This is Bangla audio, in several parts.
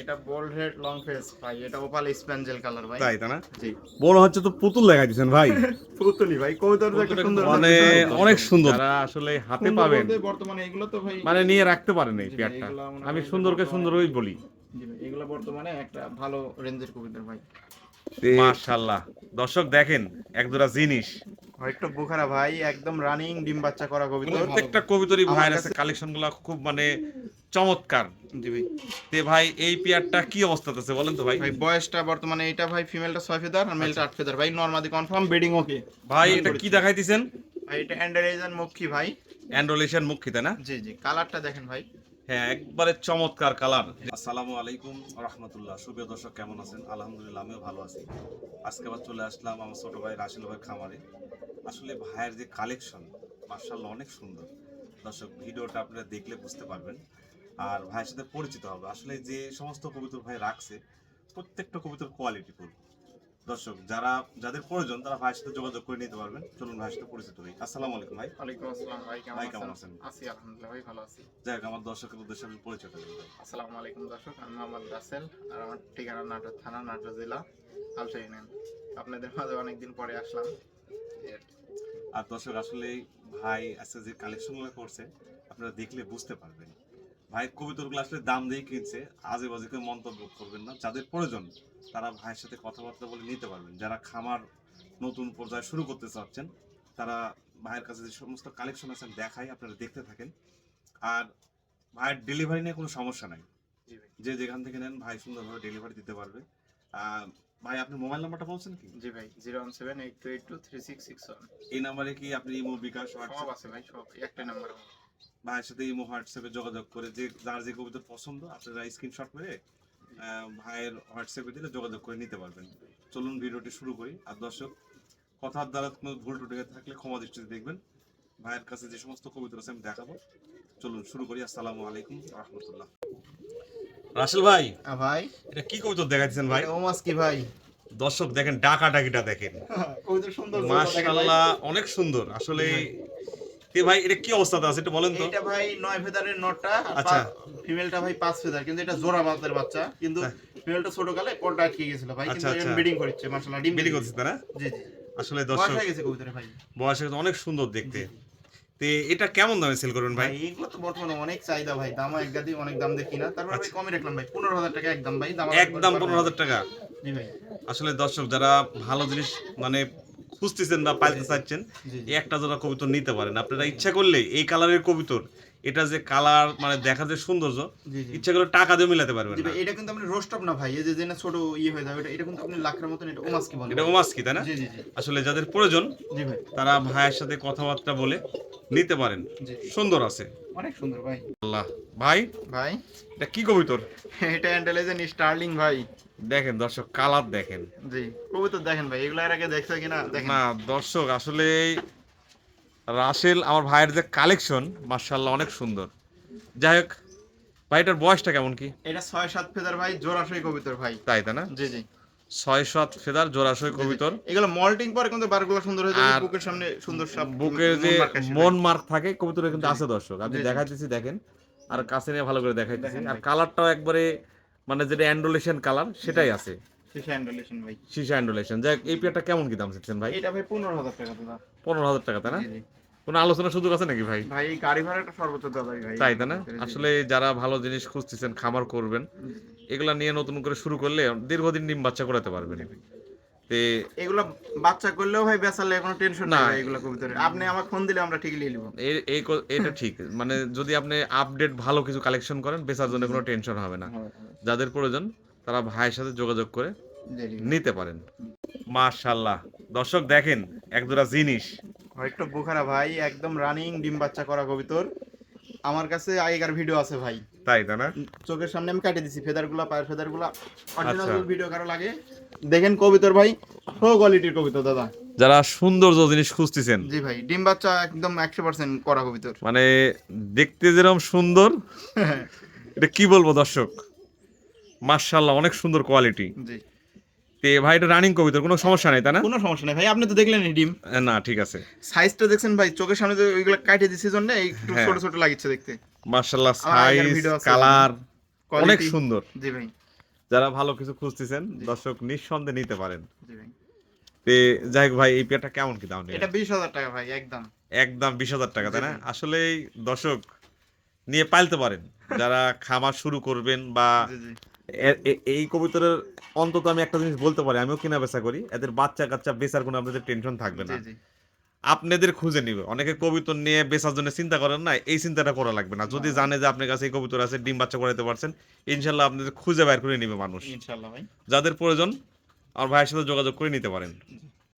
এটা বোল্ড হেড লং ফেস ভাই, এটা ওপাল স্প্যাঞ্জেল কালার ভাই। তাই না? জি মনে হচ্ছে তো পুতুল দেখাই দিয়েছেন ভাই। পুতুলি ভাই, কবুতর দেখতে সুন্দর মানে অনেক সুন্দর। যারা আসলে হাতে পাবেন বর্তমানে এগুলো তো ভাই মানে নিয়ে রাখতে পারেন এই জি ভাই, পেয়ারটা। এগুলো মনে আমি করেন যে সুন্দরকে বর্তমানে- সুন্দরই বলি। জি ভাই, এগুলো বর্তমানে একটা ভালো রেঞ্জের কবুতর ভাই। মাশাআল্লাহ, দর্শক দেখেন একজোড়া জিনিস। হোয়াইট টপ বুখারা ভাই, একদম রানিং ডিম বাচ্চা করা কবুতর। প্রত্যেকটা কবিতরই আমার ভাইয়ের আছে, কাছে- কালেকশন গুলা খুব মানে চমৎকার। জি ভাই। তে ভাই এই পেয়ারটা কি অবস্থাতে আছে বলেন তো ভাই? ভাই বয়সটা বর্তমানে এটা ভাই ফিমেলটা 6 ফেদার আর মেলটা 8 ফেদার ভাই, নরমাদি কনফার্ম বেডিং ওকে। ভাই এটা কি দেখাইতেছেন? ভাই এটা অ্যান্ডারেজান মুখী ভাই। অ্যান্ড্রোলেশন মুখী, তাই না? জি জি, কালারটা দেখেন ভাই। হ্যাঁ, একবারে চমৎকার কালার। আসসালামু আলাইকুম রাহমাতুল্লাহ। সুপ্রিয় দর্শক, কেমন আছেন? আলহামদুলিল্লাহ, আমিও ভালো আছি। আজকে আবার চলে আসলাম আমার ছোট ভাই রাসেল ভাইয়ের খামারে। আসলে ভাইয়ের যে কালেকশন মাশাআল্লাহ অনেক সুন্দর। দর্শক, ভিডিওটা আপনারা দেখলে বুঝতে পারবেন আর ভাইয়ের সাথে পরিচিত হবে। আসলে যে সমস্ত কবুতর ভাই রাখছে প্রত্যেকটা কবুতর কোয়ালিটিফুল। দর্শক, যাদের প্রয়োজন তারা ভাইয়ের সাথে যোগাযোগ করে নিতে পারবেন। চলুন ভাইয়ের সাথে পরিচিত হই। আসসালামু আলাইকুম ভাই। ওয়ালাইকুম আসসালাম ভাই, ভাই কেমন কেমন আছেন? আছেন? আছি আলহামদুলিল্লাহ ভাই, ভালো আছি। যাই হোক, আমার দর্শকের উদ্দেশ্যে আমি পরিচয় দিই ভাই। আসসালামু আলাইকুম দর্শক, আমি মোহাম্মদ রাসেল আর আমার ঠিকানা নাটোর থানা, নাটোর জেলা, আলসা ইউনিয়ন। আপনাদের মাঝে অনেকদিন পরে আসলাম। আর দর্শক, আসলে ভাই আজকে যে কালেকশনগুলো করছে আপনারা দেখলে বুঝতে পারবেন। ভাই কবুতরগুলো আসলে দাম দিয়ে কিনছে, আজে বাজে কেউ মন্তব্য করবেন না। যাদের প্রয়োজন তারা ভাইয়ের সাথে কথাবার্তা বলে নিতে পারবেন। যারা খামার নতুন পর্যায়ে শুরু করতে চাচ্ছেন তারা ভাইয়ের কাছে যে সমস্ত কালেকশন আছে দেখাই, আপনারা দেখতে থাকেন। আর ভাইয়ের ডেলিভারি নিয়ে কোনো সমস্যা নাই। জি ভাই। যে যেখান থেকে নেন ভাই সুন্দরভাবে ডেলিভারি দিতে পারবে। ভাই আপনি মোবাইল নাম্বারটা বলছেন কি? জি ভাই, 01782823661। এই নাম্বারে কি আপনি ইমো, বিকাশ, সব হোয়াটসঅ্যাপ? আছে ভাই, সব একটা নাম্বার। ভাইয়ের সাথে ইমো, হোয়াটসঅ্যাপে যোগাযোগ করে যে যার যে কবিতা পছন্দ আপনারা স্ক্রিনশট মেরে ভাইয়ের হোয়াটসঅ্যাপে দিলে যোগাযোগ করে নিতে পারবেন। চলুন ভিডিওটি শুরু করি। আর দর্শক, কথার দ্বারা কোনো ভুল টুটে থাকলে ক্ষমা দৃষ্টিতে দেখবেন। ভাইয়ের কাছে যে সমস্ত কবিতা আছে আমি দেখাবো। চলুন শুরু করি। আসসালামু আলাইকুম রাহমাতুল্লাহ। রাসেল ভাই, ভাই এটা কি কবিতা দেখাচ্ছেন ভাই? ওমাস কি ভাই? দর্শক দেখেন, ডাকাডাকিটা দেখেন, কবুতর সুন্দর মাশাআল্লাহ অনেক সুন্দর। আসলে ভাই এটা কি অবস্থাতে আছে একটু বলেন তো? এটা ভাই 9 ফেদারের নটটা, আচ্ছা। ফিমেলটা ভাই 5 ফেদার, কিন্তু এটা জোড়া বাতের বাচ্চা, কিন্তু ফিমেলটা ছোট কালে কোলটা আটকে গিয়েছিল ভাই, কিন্তু এখন ব্রিডিং করছে মাশাআল্লাহ, ডিম বিলি করছে তারা? জি জি। আসলে বয়স দর্শক, হয়ে গেছে কবুতরের ভাই। বয়সে অনেক সুন্দর দেখতে। তে এটা কেমন দামে সেল করবেন ভাই? ভাই এগুলো তো বর্তমানে অনেক চাহিদা ভাই, দামও একগাদি অনেক দাম দিয়ে কিনা, তারপর ভাই কমে রাখলাম ভাই, 15,000 টাকা একদম ভাই, দাম একদম 15,000 টাকা? জি ভাই। আসলে দর্শক, যারা ভালো জিনিস মানে খুঁজতেছেন বা পাইতে চাচ্ছেন, এই একটা জোড়া কবুতর নিতে পারেন। আপনারা ইচ্ছা করলে এই কালারের কবুতর, এটা যে কালার মানে দেখা যায় সৌন্দর্য, জি জি। ইচ্ছা করলে টাকা দিয়ে মিলাতে পারবেন জি না। ভাই, এটা কিন্তু আপনি রোস্টপ না ভাই, এই যে যেটা ছোট ইয়ে হয়ে যাবে, এটা কিন্তু আপনি লাখের মতন, এটা ওমাস কি বলে? এটা ওমাস্কি, তাই না? জি জি জি। আসলে যাদের প্রয়োজন জি ভাই। তারা ভাইয়ের সাথে কথাবার্তা বলে নিতে পারেন। জি। সুন্দর আছে অনেক সুন্দর ভাই। আল্লাহ। ভাই ভাই এটা কি কবুতর? এটা অ্যান্ডেলেজেন স্টার্লিং ভাই। দেখেন দর্শক, কালার দেখেন। জি, কবুতর দেখেন ভাই, এগুলো এর আগে দেখছো কিনা দেখেন। না দর্শক, আসলে রাসেল আমার ভাইয়ের যে কালেকশন মাশাআল্লাহ অনেক সুন্দর। যাই হোক ভাই, এটার বয়সটা কেমন কি? এটা 6-7 ফেদার ভাই, জোড়াশয় কবুতর ভাই। তাই না? জি জি। 6-7 ফেদার জোড়াশয় কবুতর। এগুলো মল্টিং পরে কিন্তু বারগুলো সুন্দর হয়ে যাবে, আর বুকের সামনে সুন্দর সব বুকের যে মন মার্ক থাকে কবুতরে কিন্তু আছে দর্শক। আমি জি, জি। দেখাইতেছি দেখেন, আর কাছে নিয়ে ভালো করে দেখাইতেছি। আর কালারটাও একবারে মানে যেটা অ্যান্ডোলেশন কালার সেটাই আছে, শিশা অ্যান্ডেলেশন ভাই। সীসা অ্যান্ডোলেশন। যাই হোক, এই পেয়ারটা কেমন কি দাম চাচ্ছেন ভাই? এটা ভাই 15,000 টাকা দাদা। 15,000 টাকা, তাই না? জি জি। কোনো আলোচনার সুযোগ আছে নাকি ভাই? ভাই গাড়ি ভাড়াটা সর্বোচ্চ দাদাই ভাই। তাই না? জি, জি। আসলে যারা ভালো জিনিস খুঁজতেছেন, খামার করবেন, এগুলা নিয়ে নতুন করে শুরু করলে দীর্ঘদিন ডিম বাচ্চা করাতে পারবেন। তে এগুলো বাচ্চা করলেও ভাই বেচালে কোনো টেনশন না। নাই ভাই, এগুলো কবুতরে আপনি আমাকে ফোন দিলে আমরা ঠিক নিয়ে নিব। এটা ঠিক, মানে যদি আপনি আপডেট ভালো কিছু কালেকশন করেন বেচার জন্য কোনো টেনশন হবে না। যাদের প্রয়োজন তারা ভাইয়ের সাথে যোগাযোগ করে জি জি। নিতে পারেন। মাশাআল্লাহ, দর্শক দেখেন একজোড়া জিনিস। হোয়াইট টপ বুখারা ভাই, একদম রানিং ডিম বাচ্চা করা কবুতর। আমার কাছে আগেকার ভিডিও আছে ভাই, তাই না? চোখের সামনে আমি কাটে দিছি ফেদারগুলা, পায়ের ফেদারগুলা অরিজিনাল আচ্ছা। ভিডিও কারো লাগে দেখেন কবুতর ভাই, প্রো কোয়ালিটির কবুতর দাদা। যারা সৌন্দর্য জিনিস খুঁজতেছেন, জি ভাই, ডিম বাচ্চা একদম 100% করা কবুতর। মানে দেখতে যেরকম সুন্দর, এটা কি বলবো দর্শক, মাশাআল্লাহ অনেক সুন্দর কোয়ালিটি। জি। তে ভাই এটা রানিং কবুতর, কোনো সমস্যা নাই তাই না? কোনো সমস্যা নাই ভাই, আপনি তো দেখলেন ডিম না ঠিক আছে। সাইজটা দেখছেন ভাই, চোখের সামনে যে ওইগুলা কাটে দিছি জন্য একটু হ্যাঁ। ছোট ছোট লাগিচ্ছে দেখতে। মাশাআল্লাহ, আমার আগের সাইজ ভিডিও আছে, কালার অনেক কোয়ালিটি। সুন্দর। জি ভাই। যারা ভালো কিছু খুঁজতেছেন জি। দর্শক নিঃসন্দেহে নিতে পারেন। জি ভাই। তে যাই হোক ভাই, এই পেয়ারটা কেমন কি দাম এটা নেবেন? 20,000 টাকা ভাই একদম। একদম 20,000 টাকা, জি তাই না? ভাই। আসলেই দর্শক নিয়ে পালতে পারেন যারা খামার শুরু করবেন বা জি, জি। এই কবুতরের অন্তত আমি একটা জিনিস বলতে পারি, আমিও কেনা বেচা করি, এদের বাচ্চা কাচ্চা বেচার কোনো আপনাদের টেনশন থাকবে জি, না। জি। আপনাদের খুঁজে নিবে। অনেকে কবুতর নিয়ে বেচার জন্য চিন্তা করেন না, এই চিন্তাটা করা লাগবে না। যদি না। জানে যে আপনার কাছে এই কবুতর আছে, ডিম বাচ্চা করাতে পারছেন, ইনশাল্লাহ আপনাদের খুঁজে বের করে নিবে মানুষ। ইনশাআল্লাহ ভাই। যাদের প্রয়োজন আমার ভাইয়ের সাথে যোগাযোগ করে নিতে পারেন।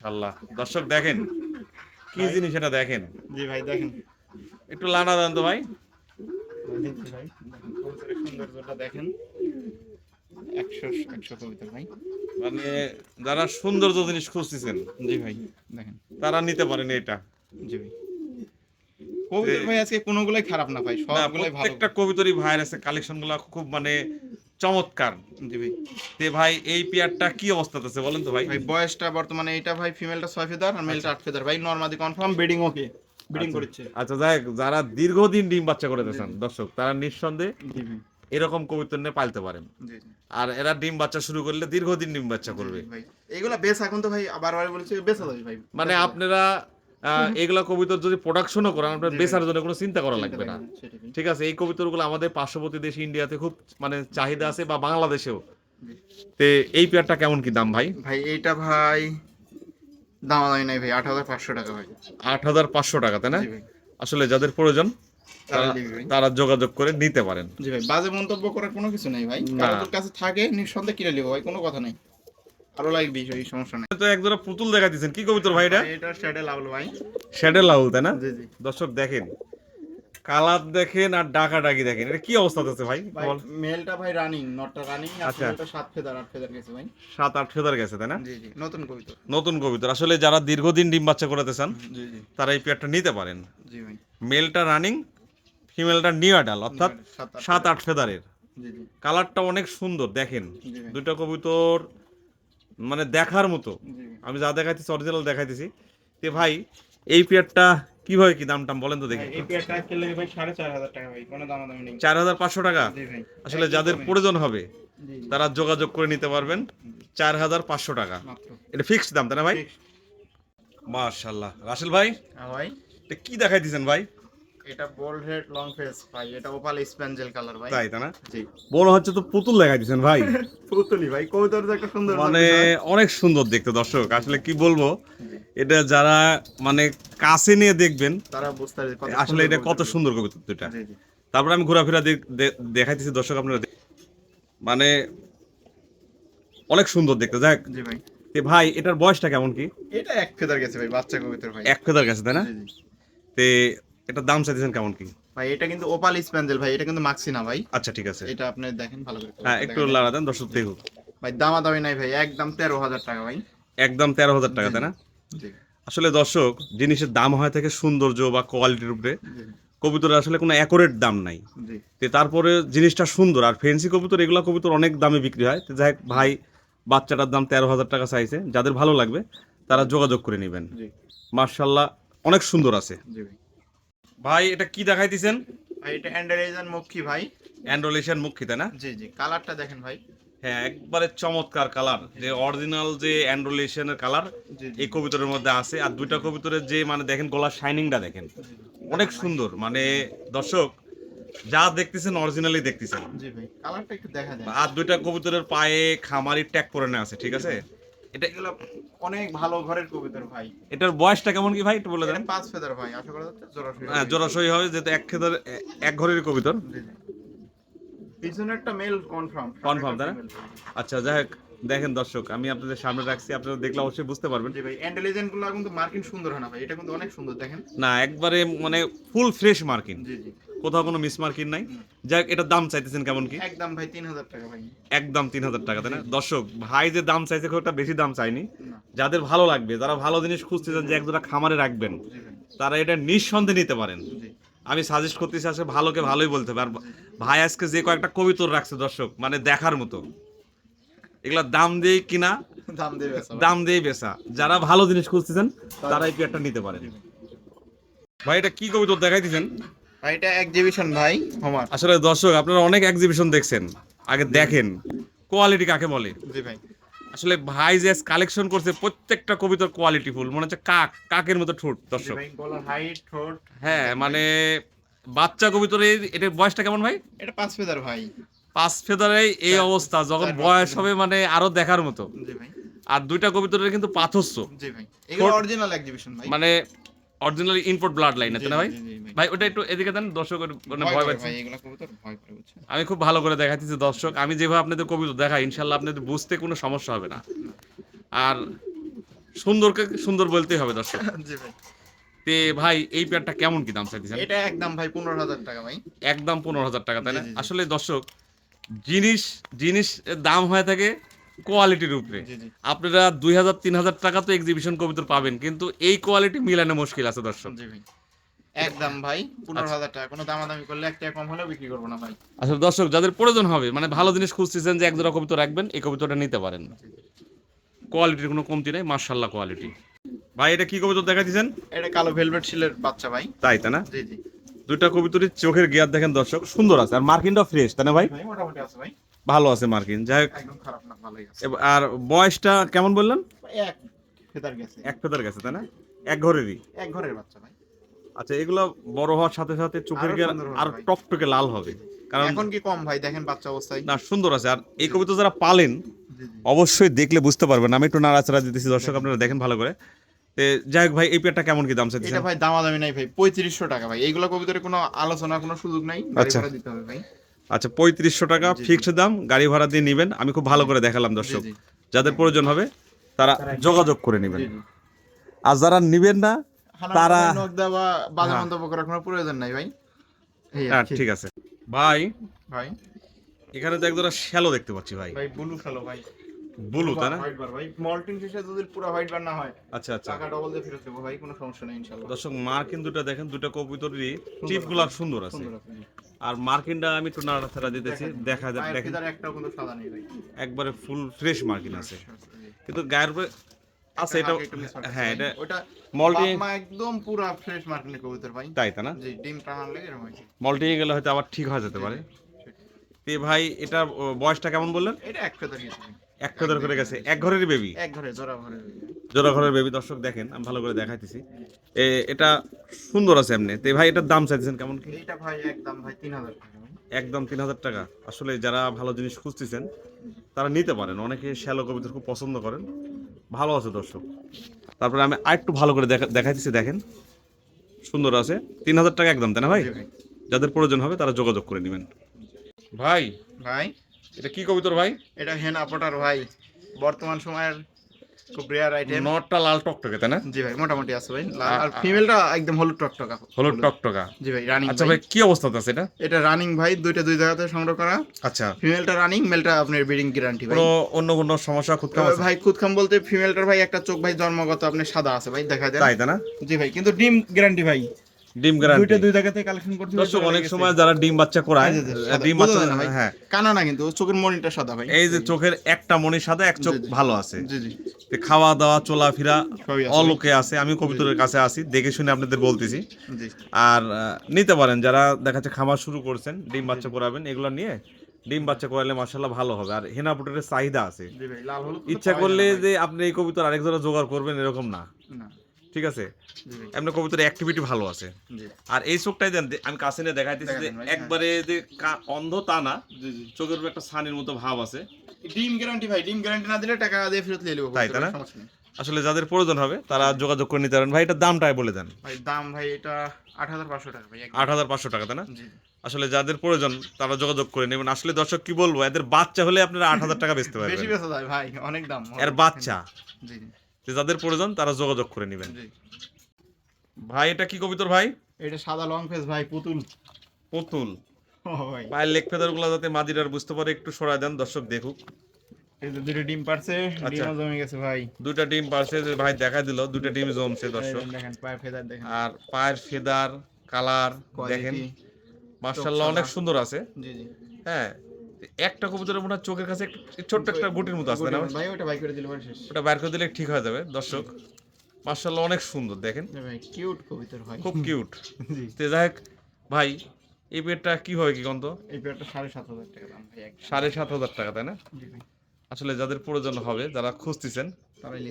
আল্লাহ, দর্শক দেখেন কি ভাই। জিনিস এটা দেখেন। জি ভাই দেখেন। একটু লানা দেন তো ভাই। দেখছি ভাই। কবুতরের সৌন্দর্যটা দেখেন। 100 কবুতর ভাই। মানে যারা সৌন্দর্য জিনিস খুঁজতেছেন জি ভাই দেখেন। তারা নিতে পারেন এটা। জি ভাই। কবুতর ভাই আজকে কোনোগুলাই খারাপ না ভাই, না, সবগুলাই ভালো। প্রত্যেকটা কবিতরই ভাইয়ের আছে, কালেকশন গুলা খুব মানে চমৎকার। জি ভাই। তে ভাই এই পেয়ারটা কি অবস্থাতে আছে বলেন তো ভাই। ভাই বয়সটা বর্তমানে এটা ভাই ফিমেলটা 6 ফেদার আর মেলটা 8 ফেদার ভাই, নরমাদি কনফার্ম ব্রিডিং ওকে। ব্রিডিং আচ্ছা, করছে। আচ্ছা যাই হোক, যারা দীর্ঘদিন ডিম বাচ্চা করে জি, দিয়েছেন জি। দর্শক, তারা নিঃসন্দেহে জি ভাই। এরকম কবুতর নিয়ে পালতে পারেন। জি, জি। আর এরা ডিম বাচ্চা শুরু করলে দীর্ঘদিন ডিম বাচ্চা করবে। জি ভাই। এগুলা বেশ এখন তো ভাই বারবার বলছে বেচা যাবে ভাই। মানে বেচা যাবে। আপনারা এগুলা কবুতর যদি প্রোডাকশনও করেন, আপনার জি ভাই। বেচার জন্য কোনো চিন্তা করা চিন্তা লাগবে না। করেন, সেটাই ভাই। ঠিক আছে, এই কবুতরগুলো আমাদের পার্শ্ববর্তী দেশ ইন্ডিয়াতে খুব মানে চাহিদা আছে, বা বাংলাদেশেও। জি। তে এই পেয়ারটা কেমন কি দাম ভাই? ভাই এইটা ভাই দামাদামি নাই ভাই, 8,500 টাকা ভাই। 8,500 টাকা, তাই না? জি ভাই। আসলে যাদের প্রয়োজন তারা তারা নিবে ভাই। তারা যোগাযোগ করে নিতে পারেন। জি ভাই, বাজে মন্তব্য করার কোনো কিছু নাই ভাই। না। কারোর কাছে থাকে নিঃসন্দেহে কিনে নিব ভাই, কোনো কথা নাই। আরো লাগবে এই সমস্যা নাই। তো একজোড়া পুতুল দেখা দিচ্ছেন, কি কবুতর ভাই এটা? ভাই এটা শ্যাডেল লাউল ভাই। শ্যাডেল লাউল, তাই না? জি জি। দর্শক দেখেন, কালার দেখেন আর ডাকাডাকি দেখেন, এটা কি অবস্থা আছে ভাই? ভাই মেলটা ভাই রানিং, নটটা রানিং আর আচ্ছা। ফিমেলটা 7 ফেদার 8 ফেদার গেছে ভাই। 7-8 ফেদার গেছে, তাই না? জি জি, নতুন কবিতা। নতুন কবুতর। আসলে যারা দীর্ঘদিন ডিম বাচ্চা করাতে চান জি জি। তারা এই পেয়ারটা নিতে পারেন। জি ভাই। মেলটা রানিং, ফিমেলটা নিউ অ্যাডাল, অর্থাৎ 7-8 ফেদারের। জি জি। কালারটা অনেক সুন্দর দেখেন। জি ভাই। দুইটা কবুতর মানে দেখার মতো। জি ভাই। আমি যা দেখাইতেছি অরিজিনাল দেখাইতেছি। তে ভাই এই পেয়ারটা কিভাবে কি দাম টাম বলেন তো দেখি। ভাই, এই পেয়ারটা কিনলে ভাই 4,500 টাকা ভাই, কোনো দামাদামি নেই। 4,500 টাকা। জি ভাই। আসলে একদম যাদের কমে। প্রয়োজন হবে জি জি। তারা যোগাযোগ করে নিতে পারবেন। 4,500 টাকা মাত্র। এটা ফিক্সড দাম, তাই না ভাই? Fixed। মাশাআল্লাহ। রাসেল ভাই হ্যাঁ ভাই, এটা কি দেখাই দিয়েছেন ভাই? এটা বোল্ড হেড লং ফেস ভাই, এটা ওপাল স্প্যাঞ্জেল কালার ভাই। তাই না? জি। বড় হচ্ছে তো পুতুল দেখাই দিয়েছেন ভাই। পুতুলি ভাই, কবুতর তো একটা সুন্দর মানে অনেক সুন্দর দেখতে দর্শক, আসলে কি বলবো, এটা যারা মানে কাছে নিয়ে দেখবেন তারা বুঝতে পারবে কত আসলে সুন্দর এটা কত কবুতর। সুন্দর কবুতর দুইটা। জি জি। তারপরে আমি ঘোরাফেরা দেখাইতেছি দর্শক, আপনারা মানে অনেক সুন্দর দেখতে। যাক জি ভাই। তে ভাই এটার বয়সটা কেমন কি? এটা এক ফেদার গেছে ভাই, বাচ্চা কবুতর ভাই। এক ফেদার গেছে, তাই না? জি জি। তে এটার দাম চাইতেছেন কেমন কি? ভাই এটা কিন্তু ওপাল স্প্যাঞ্জেল ভাই, এটা কিন্তু মাক্সি না ভাই। আচ্ছা ঠিক আছে, এটা আপনি দেখেন ভালো করে। হ্যাঁ একটু দেখেন। লাড়া দেন দর্শক দেখুক। ভাই দামাদামি নাই ভাই, একদম 13,000 টাকা ভাই। একদম 13,000 টাকা, জি, তাই না? জি আসলে দর্শক জিনিসের দাম হয় থেকে সৌন্দর্য বা কোয়ালিটির উপরে। জি কবুতরের আসলে কোনো অ্যাকুরেট দাম নাই। জি। তো তারপরে জিনিসটা সুন্দর, আর ফেন্সি কবুতর এগুলা কবুতর অনেক দামে বিক্রি হয়। তো যাই হোক ভাই বাচ্চাটার দাম 13,000 টাকা চাইছে, যাদের ভালো লাগবে তারা যোগাযোগ করে নেবেন। জি মার্শাল্লাহ অনেক সুন্দর আছে। জি ভাই। ভাই এটা কি দেখাইতেছেন? ভাই এটা অ্যান্ডারেজান মুখী ভাই। অ্যান্ড্রোলেশন মুখী, তাই না? জি জি, কালারটা দেখেন ভাই। হ্যাঁ একবারে চমৎকার কালার, যে অরিজিনাল যে অ্যান্ড্রোলেশনের কালার জি জি। এই কবুতরের মধ্যে আছে। আর দুইটা কবুতরের যে মানে দেখেন গলার শাইনিংটা দেখেন অনেক সুন্দর। মানে দর্শক যা দেখতেছেন অরিজিনালি দেখতেছেন। জি ভাই, কালারটা একটু দেখা যায়। আর দুইটা কবুতরের পায়ে খামারি ট্যাগ করে নেওয়া আছে, ঠিক আছে? এটা এগুলো অনেক ভালো ঘরের কবুতর ভাই। এটার বয়সটা কেমন কি ভাই একটু বলে দেন। এটা 5 ফেদার ভাই, আশা করা যাচ্ছে জোড়াশোই হ্যাঁ হবে। জোড়াশই হবে, যেহেতু এক ঘরের কবুতর। জি জি। পিছনে একটা মেল কনফার্ম। Confirm, তাই না? আচ্ছা যাই হোক দেখেন দর্শক, আমি আপনাদের সামনে রাখছি, আপনারা দেখলে অবশ্যই বুঝতে পারবেন। জি ভাই, ইন্টেলিজেন্ট গুলো কিন্তু মার্কিং সুন্দর হয় না ভাই, এটা কিন্তু অনেক সুন্দর দেখেন। না একবারে মানে ফুল ফ্রেশ মার্কিং, জি জি। কোথাও কোনো মিস মার্কিং নাই। যাই হোক এটার দাম চাইতেছেন কেমন কি? একদম ভাই 3,000 টাকা ভাই। একদম 3,000 টাকা, তাই না? দর্শক ভাই যে দাম চাইছে খুব একটা বেশি দাম চাইনি। না। যাদের ভালো লাগবে, যারা ভালো জিনিস খুঁজতেছেন যে একজোড়া খামারে রাখবেন, জি ভাই। তারা এটা নিঃসন্দেহে নিতে পারেন। জি আমি সাজেস্ট করতেছি আসলে ভালোকে ভালোই বলতে হবে। আর ভাই আজকে যে কয়েকটা কবিতর রাখছে দর্শক মানে দেখার মতো, এগুলা দাম দিয়ে কিনা, দাম দেবে স্যার। দাম দিয়ে বেচা। যারা ভালো জিনিস খুঁজতেছেন তারা এই পেয়ারটা নিতে পারেন। ভাই এটা কি কবিতর দেখাই দিচ্ছেন? ভাই এটা এক্সিবিশন ভাই আমার। আসলে দর্শক আপনারা অনেক এক্সিবিশন দেখছেন, আগে দেখেন কোয়ালিটি কাকে বলে? জি ভাই। আসলে ভাই যে কালেকশন করছে প্রত্যেকটা কবিতার কোয়ালিটি ফুল, মনে হচ্ছে কাকের মতো ঠোঁট জি দর্শক। ভাই, গলার হাইট, ঠোঁট হ্যাঁ একদম মানে ভাই। বাচ্চা কবিতরের এটার বয়সটা কেমন ভাই? এটা 5 ফেদার ভাই। 5 ফেদারে এই চার- অবস্থা, যখন 4-5 বয়স ফেদার। হবে মানে আরো দেখার মতো। জি ভাই। আর দুইটা কবিতরের কিন্তু পাথস্য, জি ভাই, এগুলো ঠোঁট- অরিজিনাল এক্সিবিশন ভাই। মানে অরিজিনালি ইম্পোর্ট ব্লাড লাইন জি, না ভাই? জি, জি, ভাই। ভাই ওটা একটু এদিকে দেন, দর্শকের মানে ভয় ভয় করে পাচ্ছে। ভাই, এগুলো কবুতর ভয় করে, বুঝছেন? আমি খুব ভালো করে দেখাইতেছি দর্শক, আমি যেভাবে আপনাদের কবিতা দেখাই ইনশাল্লাহ আপনাদের বুঝতে কোনো সমস্যা হবে না। আর সুন্দরকে সুন্দর বলতেই হবে দর্শক। জি ভাই। তে ভাই এই পেয়ারটা কেমন কি দাম চাইতেছেন? এটা একদম ভাই 15,000 টাকা ভাই। একদম 15,000 টাকা, তাই না? জি, জি, জি। আসলে দর্শক, জিনিস জিনিস দাম হয়ে থাকে কোয়ালিটির উপরে। জি, জি। আপনারা 2,000-3,000 টাকা তো এক্সিবিশন কবিতর পাবেন, কিন্তু এই কোয়ালিটি মিলানো মুশকিল আছে দর্শক। জি ভাই। একদম ভাই 15,000 টাকা, কোনো দামাদামি করলে 1 টাকা কম হলেও বিক্রি করবো না ভাই। আসলে দর্শক, যাদের প্রয়োজন হবে মানে ভালো জিনিস খুঁজতেছেন যে এক জোড়া কবিতা রাখবেন, এই কবিতাটা নিতে পারেন। কোয়ালিটির কোনো কমতি নেই, মাশাআল্লাহ কোয়ালিটি। ভাই এটা কি কবিতা দেখাইতেছেন? এটা কালো ভেলভেট শিলের বাচ্চা ভাই। তাই না? জি, জি। দুইটা কবিতরের চোখের গিয়ার দেখেন দর্শক, সুন্দর আছে আর মার্কিনটাও ফ্রেশ, তাই না ভাই? ভাই মোটামুটি আছে ভাই। ভালো আছে মার্কিন, যাই হোক। একদম খারাপ না, ভালোই আছে। আর বয়সটা কেমন বললেন? এক ফেদার গেছে। এক ফেদার গেছে, তাই না? এক ঘরেরই। এক ঘরের বাচ্চা ভাই। আচ্ছা, এগুলো বড় হওয়ার সাথে সাথে চোখের আরো গিয়ার সুন্দর হবে আর ভাই। টকটকে লাল হবে, কারণ এখন কি কম ভাই, দেখেন বাচ্চা অবস্থায়। না সুন্দর আছে। আর এই কবিতা যারা পালেন জি, জি। অবশ্যই দেখলে বুঝতে পারবেন। আমি একটু নাড়াচাড়া দিতেছি দর্শক, আপনারা দেখেন ভালো করে। তে যাই হোক ভাই, এই পেয়ারটা কেমন কি দাম এটা চাইছেন? ভাই দামাদামি নাই ভাই, 3500 টাকা ভাই। এইগুলো কবিতার কোনো আলোচনা, কোনো সুযোগ নাই, গাড়ি আচ্ছা। ভাড়া দিতে হবে ভাই। আচ্ছা, 3500 টাকা জি, জি। ফিক্সড দাম, গাড়ি ভাড়া দিয়ে নেবেন। আমি খুব ভালো করে দেখালাম দর্শক, জি, জি। যাদের প্রয়োজন হবে তারা যোগাযোগ করে নেবেন। জি, জি। আর যারা নিবেন না তারা হানা নক দেওয়া, বাজে হ্যাঁ। মন্তব্য করার কোনো প্রয়োজন নাই ভাই। এই আর হ্যাঁ কি। ঠিক আছে ভাই। ভাই এখানে তো একজোড়া শ্যালো দেখতে পাচ্ছি ভাই, ভাই ব্লু শালো ভাই। ব্লু, তাই না? হোয়াইট বার ভাই, মল্টিং শেষে যদি পুরো হোয়াইট বার না হয়, আচ্ছা আচ্ছা টাকা ডবল দিয়ে ফেরত দেবো ভাই, কোনো সমস্যা নেই ইনশাআল্লাহ। দর্শক, মার্কিন দুটো দেখেন, দুটো কবুতরই টিপগুলো সুন্দর আছে। সুন্দর আছে জি। আর মার্কিনটা আমি একটু নাড়াচাড়া দিতেছি, দেখা যায় পায়ের দেখেন ফেদার একটাও কিন্তু সাদা নেই ভাই। একবারে ফুল ফ্রেশ মার্কিন আছে, জি। কিন্তু গায়ের উপরে আছে এটা। হালকা একটু mismatch আছে হ্যাঁ ভাই। এটা ওটা মল্টি, বাপ মা একদম পুরা ফ্রেশ মার্কেটে কবুতর ভাই। তাই না? জি, ডিম টানার লেগে এরকম হয়েছে। মল্টি গেলে হয়তো আবার ঠিক হয়ে যেতে পারে। সেটাই। তে ভাই এটা বয়সটা কেমন বললেন? এটা এক ফেদার গেছে ভাই। এক ফেদার করে গেছে, এক ঘরেরই বেবি, এক ঘরে জোড়া ঘরে। জোড়া ঘরের বেবি দর্শক দেখেন, আমি ভালো করে দেখাইতেছি। এটা সুন্দর আছে এমনি। তে ভাই এটার দাম চাইছেন কেমন কি? এইটা ভাই একদম ভাই 3000 টাকা ভাই। একদম 3,000 টাকা। আসলে যারা ভালো জিনিস খুঁজতেছেন তারা নিতে পারেন, অনেকে শ্যালো কবিতা খুব পছন্দ করেন। ভালো আছে দর্শক। তারপরে আমি আরেকটু ভালো করে দেখাইতেছি, দেখেন সুন্দর আছে। 3,000 টাকা একদম, তাই না ভাই? জি ভাই। যাদের প্রয়োজন হবে তারা যোগাযোগ করে নেবেন। ভাই ভাই এটা কি কবিতর ভাই? এটা হেনা পটার ভাই, বর্তমান সময়ের খুব রেয়ার আইটেম। নটটা লাল টকটকে, তাই না? জি ভাই, মোটামুটি আছে ভাই। আর ফিমেলটা একদম হলুদ টকটকা। হলুদ টকটকা। জি ভাই, রানিং। আচ্ছা ভাই, কি অবস্থাতে আছে এটা? এটা রানিং ভাই, দুই জায়গাতে সংগ্রহ করা। আচ্ছা, ফিমেলটা রানিং, মেলটা আপনার ব্রিডিং গ্যারান্টি ভাই। কোনো অন্য কোনো সমস্যা খুদকাম আছে? ভাই খুদখাম বলতে ফিমেলটার ভাই একটা চোখ ভাই জন্মগত আপনার সাদা আছে ভাই, দেখা যায়। তাই না? জি ভাই, কিন্তু ডিম গ্যারান্টি ভাই। ডিম গ্যারান্টি। দুই জায়গা থেকে কালেকশন করতে দর্শক, অনেক সময় যারা ডিম বাচ্চা করায়, ডিম বাচ্চা, হ্যাঁ, কানা না, কিন্তু চোখের মনিটা সাদা ভাই। এই যে চোখের একটা মণি সাদা, এক চোখ জি, জি। ভালো আছে। জি, জি। তে খাওয়া দাওয়া চলাফেরা সবই আছে। অলোকে আছে। আমি কবুতরের কাছে আসি, দেখে শুনে আপনাদের বলতেছি। জি, আর নিতে পারেন যারা দেখাচ্ছে খামার শুরু করছেন, ডিম বাচ্চা করাবেন, এগুলো নিয়ে ডিম বাচ্চা করালে মাশাআল্লাহ ভালো হবে। আর হেনা পুটের চাহিদা আছে, জি ভাই, লাল হলুদ ইচ্ছা করলে যে আপনি এই কবুতর আরেক জোড়া জোগাড় করবেন এরকম না, না। ঠিক আছে? জি ভাই। এমনি কবুতরের অ্যাক্টিভিটি ভালো আছে। জি। আর এই চোখটাই দেন, আমি কাছে নিয়ে দেখাইতেছি যে দেখাবেন ভাই, একবারে যে অন্ধ তা না, জি, জি। চোখের উপর একটা ছানির মতো ভাব আছে। ডিম গ্যারান্টি ভাই, ডিম গ্যারান্টি না দিলে টাকা দিয়ে ফেরত নিয়ে নেবো। তাই না? সমস্যা নেই। আসলে যাদের প্রয়োজন হবে তারা যোগাযোগ করে নিতে পারেন। ভাই এটার দামটাই বলে দেন। ভাই দাম ভাই এটা 8500 টাকা ভাই। 8,500 টাকা, তাই না? জি। আসলে যাদের প্রয়োজন তারা যোগাযোগ করে নেবেন। আসলে দর্শক কি বলবো, এদের বাচ্চা হলে আপনারা 8,000 টাকা বেচতে বেশি পারবেন, বেচা যায় ভাই, অনেক দাম। এর বাচ্চা। জি, জি। তো যাদের প্রয়োজন তারা যোগাযোগ করে নেবেন। জি। ভাই এটা কি কবিতর ভাই? এটা সাদা লং ফেস ভাই, পুতুল। পুতুল। ও ভাই, পায়ের লেগ ফেদার গুলো যাতে মাদিরার বুঝতে পারে একটু সরাই দেন, দর্শক দেখুক। এই যে দুটো ডিম পারছে, আচ্ছা। ডিমও জমে গেছে ভাই। দুইটা ডিম পারছে, যে ভাই দেখা দিল দুইটা ডিম জমছে দর্শক। এই দেখেন পায়ের ফেদার দেখেন। আর পায়ের ফেদার কালার দেখেন, কোয়ালিটি। মাশাআল্লাহ অনেক সুন্দর আছে। জি, জি। হ্যাঁ, একটা কবুতরের মনে হয় চোখের কাছে ছোট্ট একটা গুটির মতো আছে, না? ভাই ওটা বাই করে দিলে পরে শেষ। ওটা বাইর করে দিলে ঠিক হয়ে যাবে দর্শক। মাশাআল্লাহ অনেক সুন্দর দেখেন, ভাই কিউট কবিতর ভাই। খুব কিউট। জি। তে যাই হোক ভাই, এই পেয়ারটা কি হয় কি গন্ধ? এই পেয়ারটা 7,500 টাকা দাম ভাই একদম। 7,500 টাকা, তাই না? জি ভাই। আসলে যাদের প্রয়োজন হবে, যারা খুঁজতেছেন,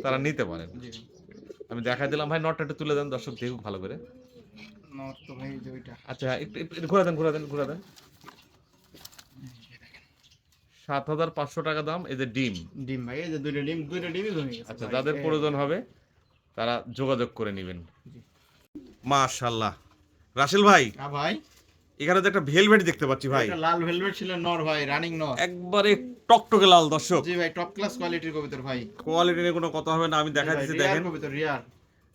তারা নিতে পারেন। জি ভাই। আমি দেখাই দিলাম ভাই, নটটা একটু তুলে দেন, দর্শক দেখুক ভালো করে। নট তো ভাই যে ওইটা। আচ্ছা একটু একটু ঘুরে দেন, ঘুরে দেন, ঘুরে দেন। 7,500 টাকা দাম। এই যে ডিম। ডিম ভাই, এই যে দুইটা ডিমই জমে গেছে। আচ্ছা, ভাই, যাদের এই- প্রয়োজন হবে তারা যোগাযোগ করে নেবেন। জি। মাশাআল্লাহ। রাসেল ভাই, হ্যাঁ ভাই, এখানে তো একটা ভেলভেট দেখতে পাচ্ছি ভাই, এটা লাল ভেলভেট ছিল নর ভাই, রানিং নর। একবারে টকটকে লাল। দর্শক, জি ভাই, টপ ক্লাস কোয়ালিটির কবুতর ভাই। কোয়ালিটি নিয়ে কোনো কথা হবে না, আমি দেখাই দিচ্ছি, দেখেন। কবুতর রিয়ার।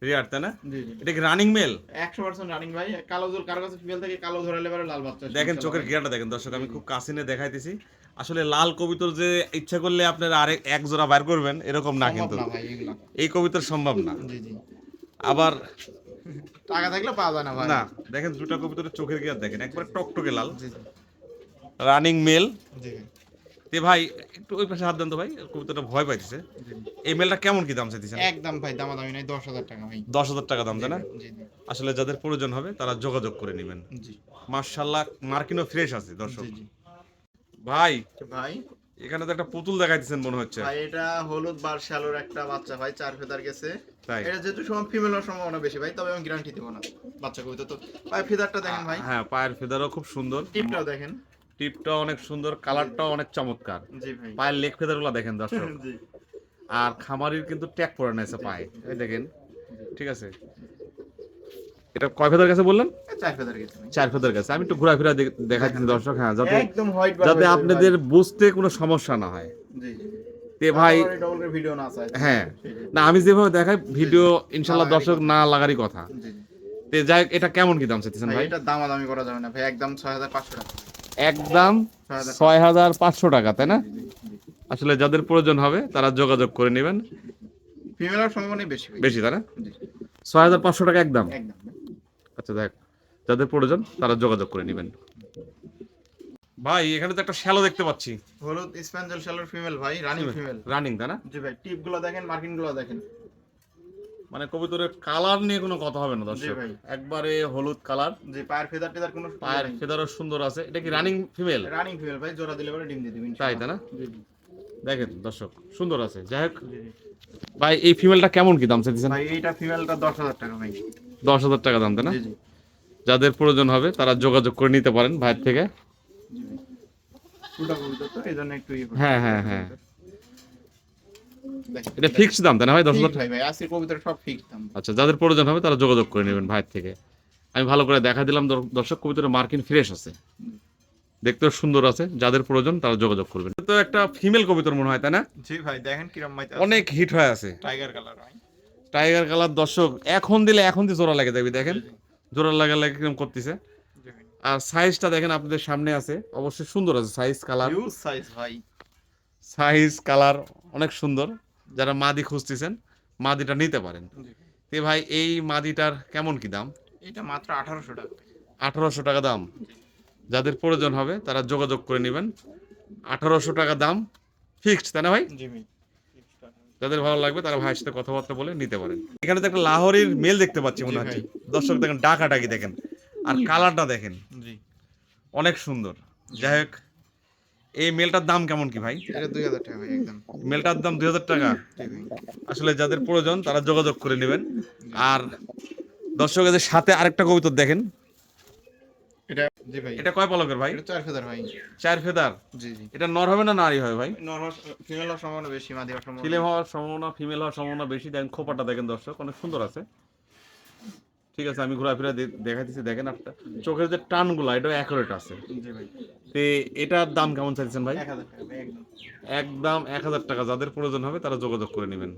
রিয়ার, তাই না? জি জি। এটা কি রানিং মেল? 100% রানিং ভাই। কালো জল কারো কাছে ফিমেল থেকে কালো ধরালে পরে লাল বাচ্চা আসে। দেখেন চোখের গিয়ারটা দেখেন দর্শক, আমি খুব কাছে নিয়ে দেখাইতেছি। আসলে লাল কবুতর যে ইচ্ছা করলে আপনারা আরেক এক জোড়া বাইর করবেন এরকম না, সম্ভব কিন্তু না ভাই এগুলা। এই কবুতর সম্ভব না। জি জি। আবার টাকা থাকলে পাওয়া যায় না ভাই। না, দেখেন দুটা কবুতরের চোখের গিয়ার দেখেন, একবার টকটকে লাল, জি জি। Running male. জি ভাই। তে ভাই একটু ওই পাশে হাত দেন তো ভাই, কবুতরটা ভয় পাইতেছে। জি। এই মেলটা কেমন কি দাম চাইতেছেন? একদম ভাই দামাদামি নাই, 10,000 টাকা ভাই। 10,000 টাকা দাম, তাই না? জি জি। আসলে যাদের প্রয়োজন হবে তারা যোগাযোগ করে নেবেন। জি মাশাআল্লাহ, মার্কিনও ফ্রেশ আছে দর্শক। জি জি। ভাই ভাই, এখানে তো একটা পুতুল দেখাইতেছেন মনে হচ্ছে। ভাই এটা হলুদ বার শ্যালোর একটা বাচ্চা ভাই, 4 ফেদার গেছে। তাই? এটা যেহেতু সময় ফিমেল হওয়ার সম্ভাবনা বেশি ভাই, তবে আমি গ্যারান্টি দেব না। বাচ্চা কবুতর তো। ভাই ফেদারটা দেখেন ভাই। হ্যাঁ, পায়ের ফেদারও খুব সুন্দর, টিপটাও দেখেন। টিপটাও অনেক সুন্দর, কালারটাও অনেক চমৎকার। জি ভাই। পায়ের লেগ ফেদারগুলো দেখেন দর্শক। জি। আর খামারির কিন্তু ট্যাগ পরে নিয়েছে পায়ে, এই দেখেন। ঠিক আছে, এটা কয় ফেদার গেছে বললেন? 4 ফেদার গেছে ভাই। 4 ফেদার গেছে। আমি একটু ঘোরাফেরা দেখাচ্ছি দর্শক, হ্যাঁ, যাতে একদম হোয়াইট বার। যাতে আপনাদের বুঝতে কোনো সমস্যা না হয়। জি জি। তে ভাই, ডবল করে ভিডিও না চাই। হ্যাঁ, না আমি যেভাবে দেখাই ভিডিও ইনশাল্লাহ দর্শক না লাগারই কথা। জি জি। তে যাই, এটা কেমন কি দাম চাইতেছেন ভাই ভাই? এটা দামাদামি করা যাবে না ভাই, একদম 6,500 টাকা। একদম 6,500 টাকা, তাই না? আসলে যাদের প্রয়োজন হবে তারা যোগাযোগ করে নেবেন। ফিমেলের সম্ভাবনা বেশি ভাই। বেশি, তাই না? জি। 6,500 টাকা একদম। একদম। আচ্ছা দেখ, যাদের প্রয়োজন তারা যোগাযোগ করে নেবেন। ভাই এখানে তো একটা শ্যালো দেখতে পাচ্ছি, হলুদ স্প্যাঞ্জেল শ্যালোর ফিমেল ভাই, রানিং ফিমেল। রানিং, তাই না? জি ভাই, টিপ গুলো দেখেন, মার্কিং গুলো দেখেন। মানে কবুতরের কালার নিয়ে কোনো কথা হবে না জি দর্শক, ভাই। একবারে হলুদ কালার। জি, পায়ের ফেদার টেদার কোনো পায়ের ফেদারও সুন্দর আছে। এটা কি রানিং ফিমেল? রানিং ফিমেল ভাই, জোড়া দিলে পরে ডিম দিয়ে দিবেন। তাই, তাই না? জি জি। দেখেন দর্শক, সুন্দর আছে। যাই হোক জি জি। ভাই, এই ফিমেলটা কেমন কি দাম চাইতেছেন? ভাই এইটা ফিমেলটা 10,000 টাকা ভাই। 10,000 টাকা দাম, তাই না? জি জি। যাদের প্রয়োজন হবে তারা যোগাযোগ করে নিতে পারেন ভাইয়ের থেকে। জি ভাই। পুরোটা কবুতর তো, এই জন্য একটু ইয়ে করতে হ্যাঁ হবে। হ্যাঁ হ্যাঁ, দেখেন, এটা ফিক্সড দাম, তাই না ভাই? 10,000 ভাই ভাই আজকে কবুতর সব ফিক্স দাম। আচ্ছা, যাদের প্রয়োজন হবে তারা যোগাযোগ করে নেবেন ভাইয়ের থেকে। আমি ভালো করে দেখা দিলাম দর্শক, কবুতরের মার্কিন ফ্রেশ আছে, দেখতেও সুন্দর আছে। যাদের প্রয়োজন তারা যোগাযোগ করবেন। তো একটা ফিমেল কবুতর মনে হয়, তাই না? জি ভাই, দেখেন কিরম মাইতে অনেক হিট হয়ে আছে, টাইগার কালার ভাই। Tiger colour. দর্শক এখন দিলে এখন দিয়ে জোড়া লাগে যাবে, দেখেন জোড়া লাগা লাগে কিরকম করতেছে। জি ভাই। আর সাইজটা দেখেন আপনাদের সামনে আছে, অবশ্যই সুন্দর আছে। সাইজ কালার, হিউজ সাইজ ভাই। সাইজ কালার অনেক সুন্দর। যারা মাদি খুঁজতেছেন মাদিটা নিতে পারেন। জি। তে ভাই এই মাদিটার কেমন কি দাম? এটা মাত্র 1800 টাকা। 1800 টাকা দাম। যাদের প্রয়োজন হবে তারা যোগাযোগ করে নেবেন। 1800 টাকা দাম ফিক্সড, তাই না ভাই? জি ভাই। যাদের ভালো লাগবে তারা ভাইয়ের সাথে কথাবার্তা বলে নিতে পারেন। এখানে তো একটা লাহোরের মেল দেখতে পাচ্ছি মনে জি হচ্ছে। ভাই। দর্শক দেখেন, ডাকাটাকি দেখেন, আর কালারটা দেখেন, জি। অনেক সুন্দর। যাই হোক, এই মেলটার দাম কেমন কি ভাই? এটা 2000 টাকা ভাই একদম। মেলটার দাম 2,000 টাকা। জি ভাই। আসলে যাদের প্রয়োজন তারা যোগাযোগ করে নেবেন। আর দর্শকদের সাথে আরেকটা কবুতর দেখেন, এটা জি ভাই। এটা কয় পলকের ভাই? এটা 4 ফেদার ভাই। 4 ফেদার। জি জি। এটা নর হবে না নারী হবে ভাই? নরমাল ফিমেল হওয়ার সম্ভাবনা বেশি, মাদি হওয়ার সম্ভাবনা। ছেলে হওয়ার সম্ভাবনা, ফিমেল হওয়ার সম্ভাবনা বেশি। দেখেন খোপাটা দেখেন দর্শক, অনেক সুন্দর আছে। ঠিক আছে, আমি ঘোরাফেরা দেখাইতেছি, দেখেন আপনার চোখের যে টানগুলো এটাও অ্যাকুরেট আছে। জি ভাই। তে এটার দাম কেমন চাইছেন ভাই? 1000 টাকা ভাই একদম। একদম 1,000 টাকা। যাদের প্রয়োজন হবে তারা যোগাযোগ করে নেবেন।